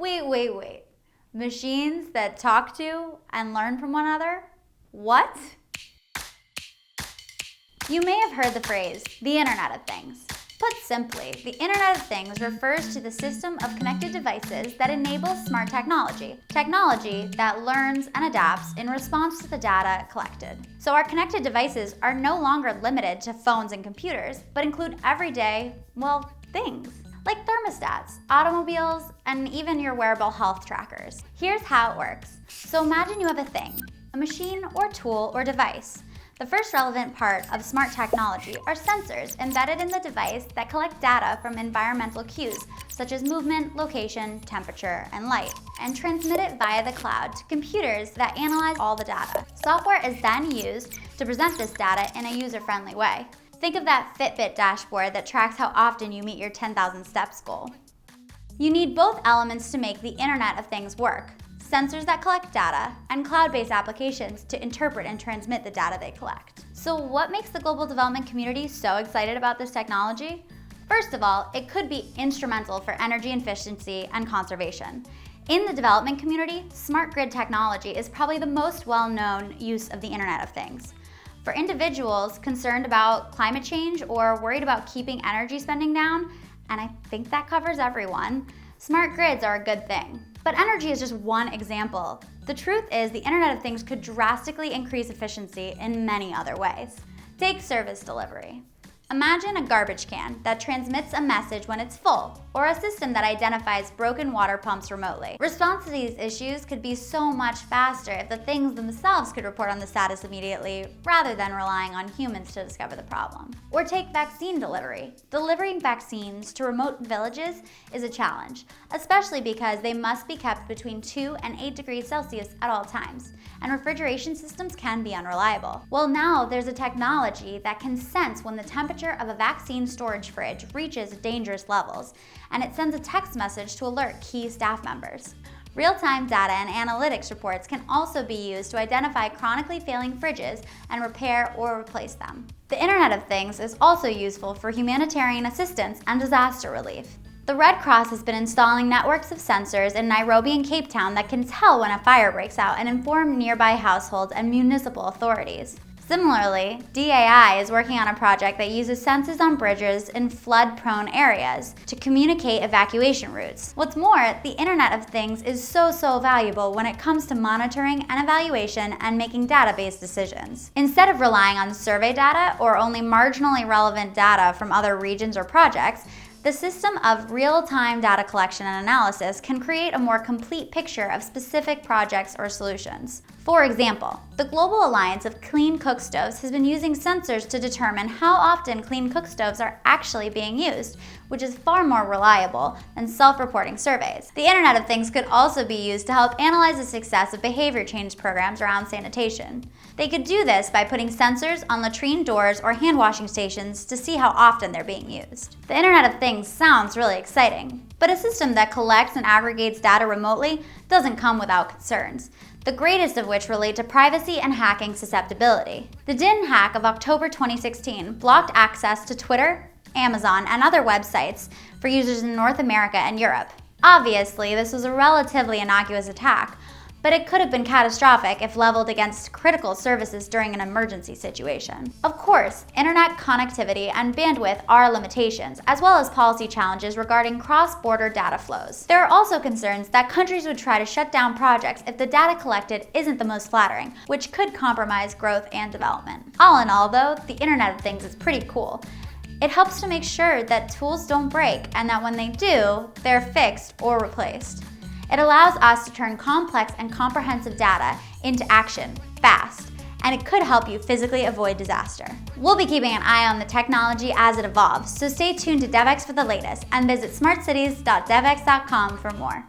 Wait. Machines that talk to and learn from one another? What? You may have heard the phrase, the Internet of Things. Put simply, the Internet of Things refers to the system of connected devices that enables smart technology. Technology that learns and adapts in response to the data collected. So our connected devices are no longer limited to phones and computers, but include everyday, things. Like thermostats, automobiles, and even your wearable health trackers. Here's how it works. So imagine you have a thing, a machine or tool or device. The first relevant part of smart technology are sensors embedded in the device that collect data from environmental cues, such as movement, location, temperature, and light, and transmit it via the cloud to computers that analyze all the data. Software is then used to present this data in a user-friendly way. Think of that Fitbit dashboard that tracks how often you meet your 10,000 steps goal. You need both elements to make the Internet of Things work. Sensors that collect data, and cloud-based applications to interpret and transmit the data they collect. So what makes the global development community so excited about this technology? First of all, it could be instrumental for energy efficiency and conservation. In the development community, smart grid technology is probably the most well-known use of the Internet of Things. For individuals concerned about climate change or worried about keeping energy spending down, and I think that covers everyone, smart grids are a good thing. But energy is just one example. The truth is the Internet of Things could drastically increase efficiency in many other ways. Take service delivery. Imagine a garbage can that transmits a message when it's full, or a system that identifies broken water pumps remotely. Response to these issues could be so much faster if the things themselves could report on the status immediately, rather than relying on humans to discover the problem. Or take vaccine delivery. Delivering vaccines to remote villages is a challenge, especially because they must be kept between 2 and 8 degrees Celsius at all times, and refrigeration systems can be unreliable. Well, now there's a technology that can sense when the temperature of a vaccine storage fridge reaches dangerous levels, and it sends a text message to alert key staff members. Real-time data and analytics reports can also be used to identify chronically failing fridges and repair or replace them. The Internet of Things is also useful for humanitarian assistance and disaster relief. The Red Cross has been installing networks of sensors in Nairobi and Cape Town that can tell when a fire breaks out and inform nearby households and municipal authorities. Similarly, DAI is working on a project that uses sensors on bridges in flood-prone areas to communicate evacuation routes. What's more, the Internet of Things is so valuable when it comes to monitoring and evaluation and making database decisions. Instead of relying on survey data or only marginally relevant data from other regions or projects, the system of real-time data collection and analysis can create a more complete picture of specific projects or solutions. For example, the Global Alliance of Clean Cook Stoves has been using sensors to determine how often clean cook stoves are actually being used, which is far more reliable than self-reporting surveys. The Internet of Things could also be used to help analyze the success of behavior change programs around sanitation. They could do this by putting sensors on latrine doors or hand washing stations to see how often they're being used. The Internet of Things sounds really exciting, but a system that collects and aggregates data remotely doesn't come without concerns, the greatest of which relate to privacy and hacking susceptibility. The DIN hack of October 2016 blocked access to Twitter, Amazon, and other websites for users in North America and Europe. Obviously, this was a relatively innocuous attack, but it could have been catastrophic if leveled against critical services during an emergency situation. Of course, internet connectivity and bandwidth are limitations, as well as policy challenges regarding cross-border data flows. There are also concerns that countries would try to shut down projects if the data collected isn't the most flattering, which could compromise growth and development. All in all, though, the Internet of Things is pretty cool. It helps to make sure that tools don't break and that when they do, they're fixed or replaced. It allows us to turn complex and comprehensive data into action fast, and it could help you physically avoid disaster. We'll be keeping an eye on the technology as it evolves, so stay tuned to DevEx for the latest and visit smartcities.devex.com for more.